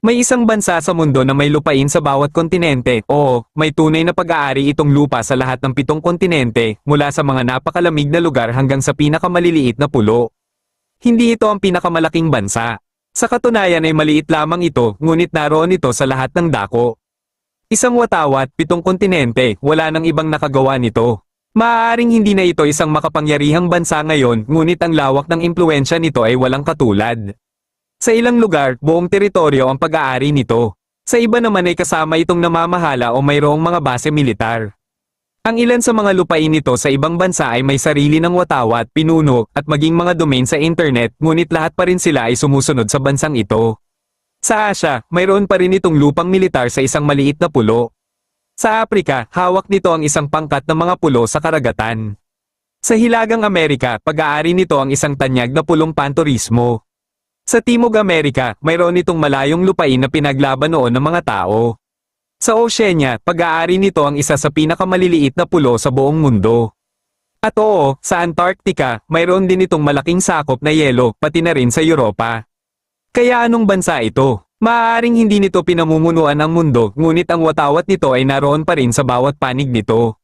May isang bansa sa mundo na may lupain sa bawat kontinente. Oo, may tunay na pag-aari itong lupa sa lahat ng 7 kontinente, mula sa mga napakalamig na lugar hanggang sa pinakamaliliit na pulo. Hindi ito ang pinakamalaking bansa. Sa katunayan ay maliit lamang ito, ngunit naroon ito sa lahat ng dako. Isang watawat, 7 kontinente, wala nang ibang nakagawa nito. Maaaring hindi na ito isang makapangyarihang bansa ngayon, ngunit ang lawak ng impluwensya nito ay walang katulad. Sa ilang lugar, buong teritoryo ang pag-aari nito. Sa iba naman ay kasama itong namamahala o mayroong mga base militar. Ang ilan sa mga lupain nito sa ibang bansa ay may sarili ng watawat, pinuno, at maging mga domain sa internet, ngunit lahat pa rin sila ay sumusunod sa bansang ito. Sa Asya, mayroon pa rin itong lupang militar sa isang maliit na pulo. Sa Aprika, hawak nito ang isang pangkat ng mga pulo sa karagatan. Sa Hilagang Amerika, pag-aari nito ang isang tanyag na pulong panturismo. Sa Timog Amerika, mayroon itong malayong lupain na pinaglaban noon ng mga tao. Sa Oceania, pag-aari nito ang isa sa pinakamaliliit na pulo sa buong mundo. At oo, sa Antarctica, mayroon din itong malaking sakop na yelo, pati na rin sa Europa. Kaya anong bansa ito? Maaaring hindi nito pinamumunuan ang mundo, ngunit ang watawat nito ay naroon pa rin sa bawat panig nito.